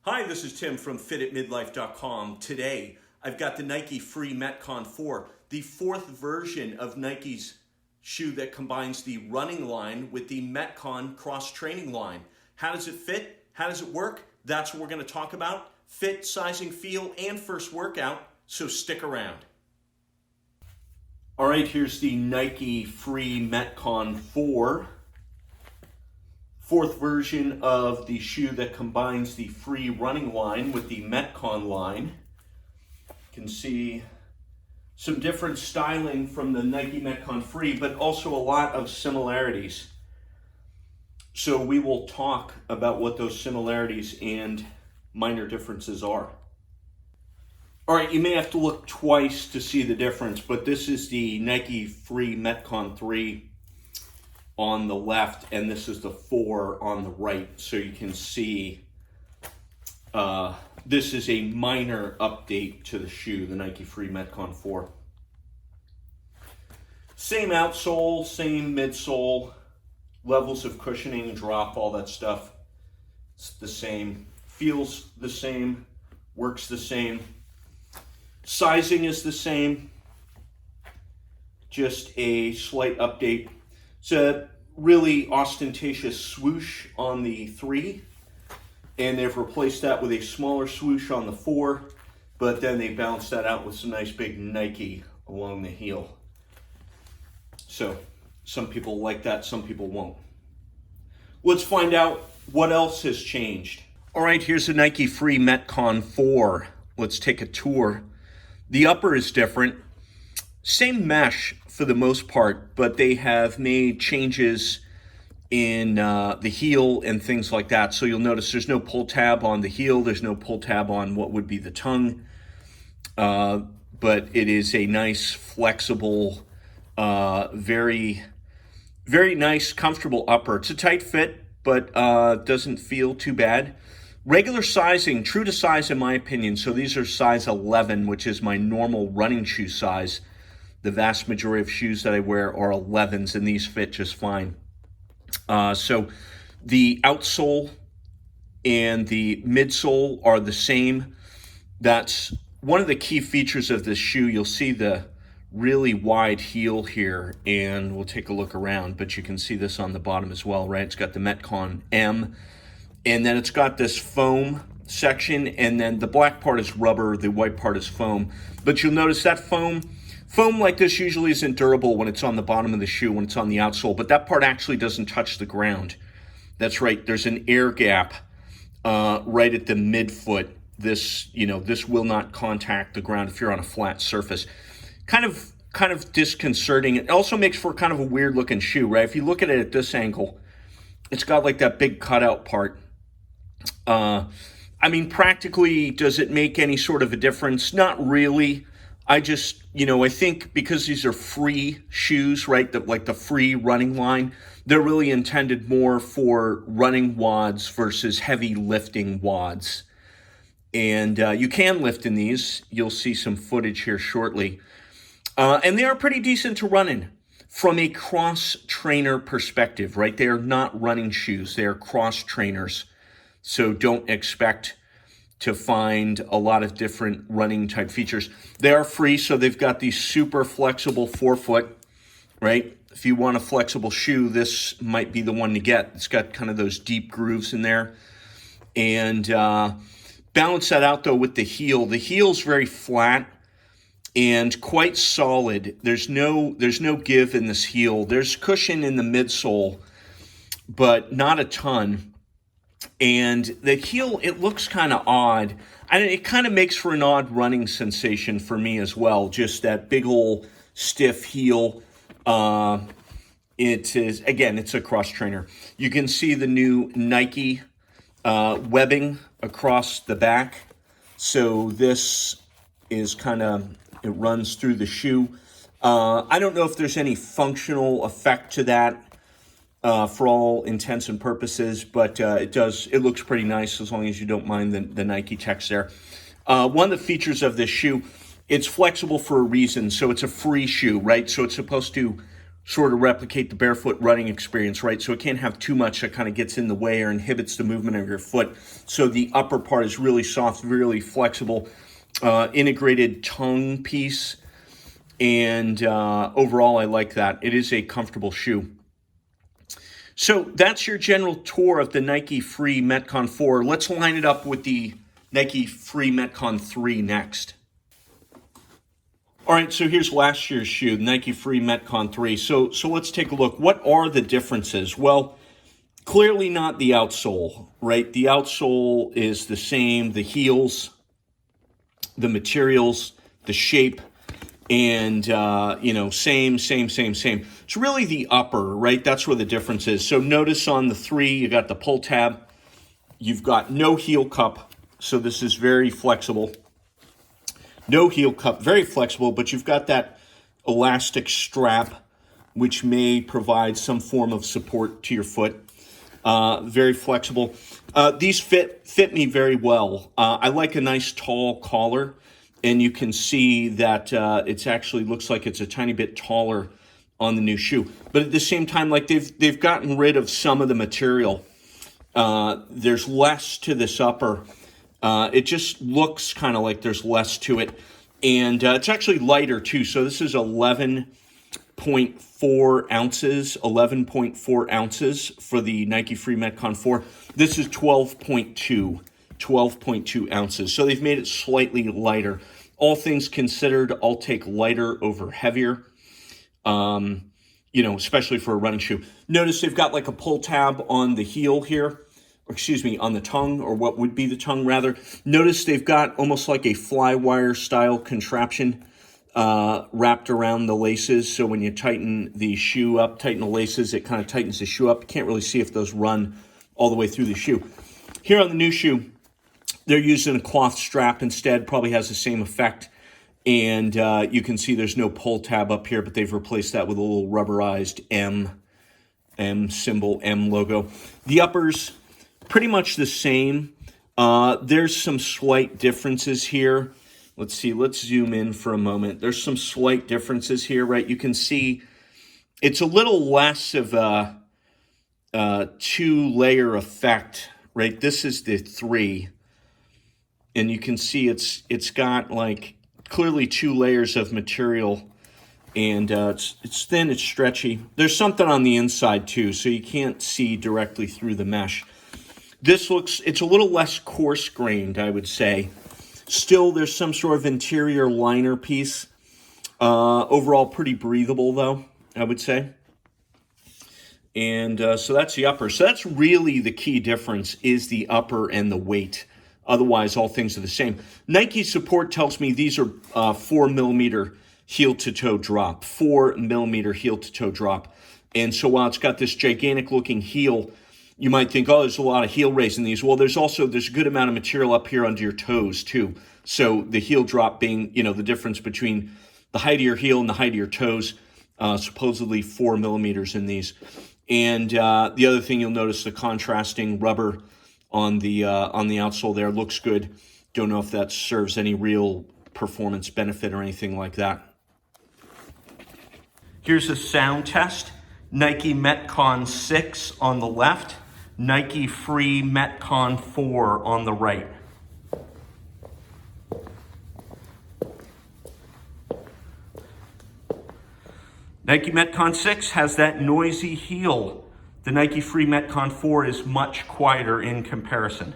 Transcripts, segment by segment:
Hi, this is Tim from fititmidlife.com. Today, I've got the Nike Free Metcon 4, the fourth version of Nike's shoe that combines the running line with the Metcon cross-training line. How does it fit? How does it work? That's what we're going to talk about. Fit, sizing, feel, and first workout, so stick around. All right, here's the Nike Free Metcon 4. Fourth version of the shoe that combines the free running line with the Metcon line. You can see some different styling from the Nike Metcon Free, but also a lot of similarities. So we will talk about what those similarities and minor differences are. All right, you may have to look twice to see the difference, but this is the Nike Free Metcon 3 on the left, and this is the 4 on the right. So you can see this is a minor update to the shoe, the Nike Free Metcon 4. Same outsole, same midsole, levels of cushioning, drop, all that stuff. It's the same, feels the same, works the same. Sizing is the same, just a slight update. It's a really ostentatious swoosh on the 3, and they've replaced that with a smaller swoosh on the 4, but then they balanced that out with some nice big Nike along the heel. So some people like that, some people won't. Let's find out what else has changed. All right, here's the Nike Free Metcon 4. Let's take a tour. The upper is different. Same mesh for the most part, but they have made changes in the heel and things like that. So you'll notice there's no pull tab on the heel. There's no pull tab on what would be the tongue. But it is a nice, flexible, very, very nice, comfortable upper. It's a tight fit, but doesn't feel too bad. Regular sizing, true to size in my opinion. So these are size 11, which is my normal running shoe size. The vast majority of shoes that I wear are 11s, and these fit just fine. So the outsole and the midsole are the same. That's one of the key features of this shoe. You'll see the really wide heel here, and we'll take a look around, but you can see this on the bottom as well, right? It's got the Metcon M, and then it's got this foam section, and then the black part is rubber, the white part is foam. But you'll notice that foam like this usually isn't durable when it's on the bottom of the shoe, when it's on the outsole, but that part actually doesn't touch the ground. That's right, there's an air gap right at the midfoot. This will not contact the ground if you're on a flat surface. Kind of disconcerting. It also makes for kind of a weird looking shoe, right? If you look at it at this angle, it's got like that big cutout part. I mean, practically, does it make any sort of a difference? Not really. I just, I think because these are free shoes, right, like the free running line, they're really intended more for running wads versus heavy lifting wads. And you can lift in these. You'll see some footage here shortly. And they are pretty decent to run in from a cross-trainer perspective, right? They are not running shoes. They are cross-trainers. So don't expect to find a lot of different running type features. They are free, so they've got the super flexible forefoot, right? If you want a flexible shoe, this might be the one to get. It's got kind of those deep grooves in there. And balance that out though with the heel. The heel's very flat and quite solid. There's no give in this heel. There's cushion in the midsole, but not a ton. And the heel, it looks kind of odd. And it kind of makes for an odd running sensation for me as well. Just that big old stiff heel. It is, again, it's a cross trainer. You can see the new Nike webbing across the back. So this is kind of, it runs through the shoe. I don't know if there's any functional effect to that. For all intents and purposes, but it looks pretty nice as long as you don't mind the Nike text there. One of the features of this shoe, it's flexible for a reason. So it's a free shoe, right? So it's supposed to sort of replicate the barefoot running experience, right? So it can't have too much that kind of gets in the way or inhibits the movement of your foot. So the upper part is really soft, really flexible, integrated tongue piece. And overall, I like that. It is a comfortable shoe. So that's your general tour of the Nike Free Metcon 4. Let's line it up with the Nike Free Metcon 3 next. All right, so here's last year's shoe, the Nike Free Metcon 3. So let's take a look. What are the differences? Well, clearly not the outsole, right? The outsole is the same, the heels, the materials, the shape, and, same. It's really the upper, right? That's where the difference is. So notice on the 3, you got the pull tab. You've got no heel cup, so this is very flexible. No heel cup, very flexible, but you've got that elastic strap, which may provide some form of support to your foot. Very flexible. These fit me very well. I like a nice tall collar, and you can see that it's actually looks like it's a tiny bit taller on the new shoe. But at the same time, like they've gotten rid of some of the material. There's less to this upper. It just looks kind of like there's less to it. And it's actually lighter too. So this is 11.4 ounces, 11.4 ounces for the Nike Free Metcon 4. This is 12.2 ounces. So they've made it slightly lighter. All things considered, I'll take lighter over heavier, especially for a running shoe. Notice they've got like a pull tab on the heel here. On the tongue, or what would be the tongue rather. Notice they've got almost like a fly wire style contraption wrapped around the laces. So when you tighten the shoe up, tighten the laces, it kind of tightens the shoe up. You can't really see if those run all the way through the shoe. Here on the new shoe, they're using a cloth strap instead, probably has the same effect. And you can see there's no pull tab up here, but they've replaced that with a little rubberized M symbol, M logo. The uppers, pretty much the same. There's some slight differences here. Let's see, let's zoom in for a moment. There's some slight differences here, right? You can see it's a little less of a two-layer effect, right? This is the 3. And you can see it's got like clearly 2 layers of material. And it's thin, it's stretchy. There's something on the inside too, so you can't see directly through the mesh. It's a little less coarse-grained, I would say. Still, there's some sort of interior liner piece. Overall, pretty breathable, though, I would say. And so that's the upper. So that's really the key difference is the upper and the weight. Otherwise, all things are the same. Nike support tells me these are 4mm heel-to-toe drop. 4mm heel-to-toe drop. And so while it's got this gigantic-looking heel, you might think, oh, there's a lot of heel raise in these. Well, there's a good amount of material up here under your toes, too. So the heel drop being, the difference between the height of your heel and the height of your toes, supposedly 4mm in these. And the other thing you'll notice, the contrasting rubber on the outsole there looks good. Don't know if that serves any real performance benefit or anything like that. Here's a sound test. Nike Metcon 6 on the left. Nike Free Metcon 4 on the right. Nike Metcon 6 has that noisy heel. The Nike Free Metcon 4 is much quieter in comparison.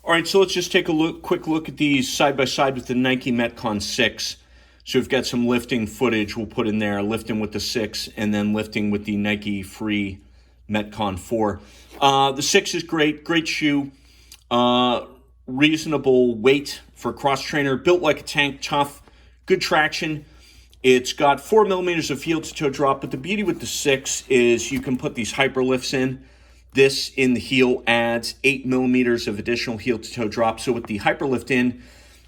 All right, so let's just take a quick look at these side by side with the Nike Metcon 6. So we've got some lifting footage we'll put in there, lifting with the 6 and then lifting with the Nike Free Metcon 4. The 6 is great shoe, reasonable weight for cross trainer, built like a tank, tough, good traction. It's got 4 millimeters of heel to toe drop, but the beauty with the 6 is you can put these hyper lifts in. This in the heel adds 8 millimeters of additional heel to toe drop. So with the hyper lift in,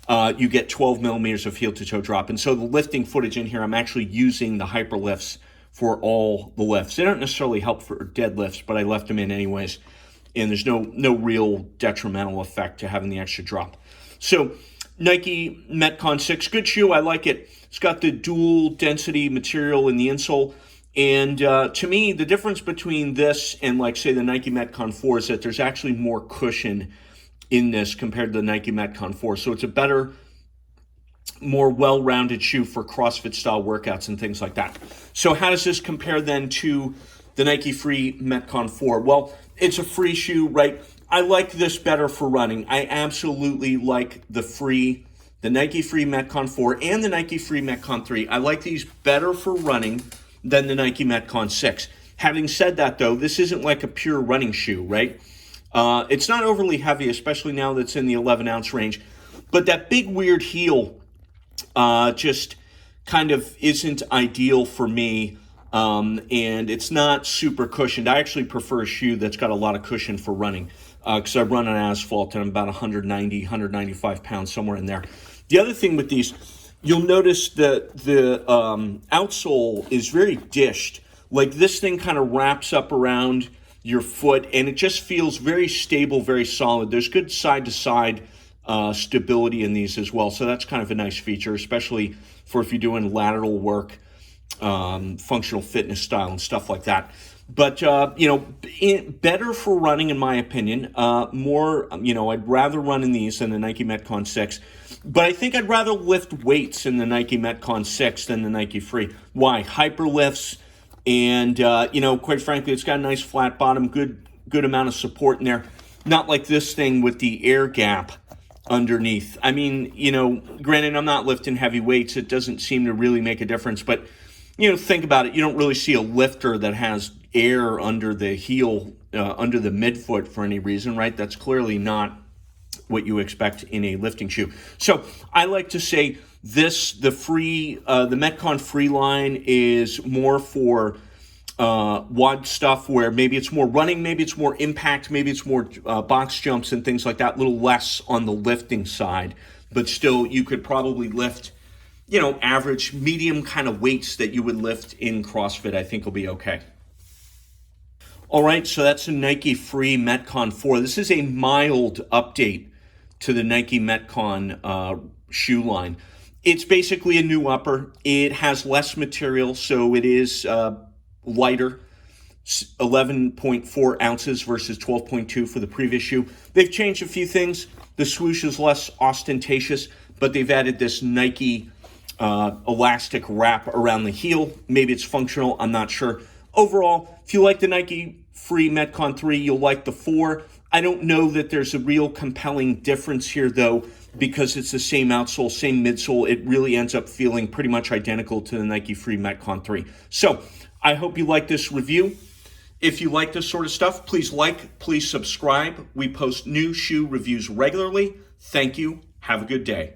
you get 12 millimeters of heel to toe drop. And so the lifting footage in here, I'm actually using the hyper lifts for all the lifts. They don't necessarily help for deadlifts, but I left them in anyways. And there's no real detrimental effect to having the extra drop. So Nike Metcon 6, good shoe. I like it. It's got the dual density material in the insole. And to me, the difference between this and, like, say, the Nike Metcon 4 is that there's actually more cushion in this compared to the Nike Metcon 4. So it's a better, more well-rounded shoe for CrossFit style workouts and things like that. So how does this compare then to the Nike Free Metcon 4? Well, it's a free shoe, right? I like this better for running. I absolutely like the Nike Free Metcon 4 and the Nike Free Metcon 3. I like these better for running than the Nike Metcon 6. Having said that, though, this isn't like a pure running shoe, right? It's not overly heavy, especially now that it's in the 11-ounce range. But that big weird heel just kind of isn't ideal for me, and it's not super cushioned. I actually prefer a shoe that's got a lot of cushion for running because I run on asphalt and I'm about 190, 195 pounds, somewhere in there. The other thing with these, you'll notice that the outsole is very dished. Like, this thing kind of wraps up around your foot, and it just feels very stable, very solid. There's good side-to-side stability in these as well, so that's kind of a nice feature, especially for if you're doing lateral work, functional fitness style and stuff like that. But, better for running, in my opinion. I'd rather run in these than the Nike Metcon 6. But I think I'd rather lift weights in the Nike Metcon 6 than the Nike Free. Why? Hyper lifts, and, quite frankly, it's got a nice flat bottom, good amount of support in there. Not like this thing with the air gap underneath. I mean, granted, I'm not lifting heavy weights. It doesn't seem to really make a difference. But, think about it. You don't really see a lifter that has air under the heel, under the midfoot for any reason, right? That's clearly not what you expect in a lifting shoe. So I like to say the Metcon Free line is more for WOD stuff, where maybe it's more running, maybe it's more impact, maybe it's more box jumps and things like that, a little less on the lifting side. But still, you could probably lift, average, medium kind of weights that you would lift in CrossFit. I think will be okay. All right, so that's a Nike Free Metcon 4. This is a mild update to the Nike Metcon shoe line. It's basically a new upper. It has less material, so it is lighter, 11.4 ounces versus 12.2 for the previous shoe. They've changed a few things. The swoosh is less ostentatious, but they've added this Nike elastic wrap around the heel. Maybe it's functional, I'm not sure. Overall, if you like the Nike Free Metcon 3, you'll like the 4. I don't know that there's a real compelling difference here, though, because it's the same outsole, same midsole. It really ends up feeling pretty much identical to the Nike Free Metcon 3. So I hope you like this review. If you like this sort of stuff, please subscribe. We post new shoe reviews regularly. Thank you. Have a good day.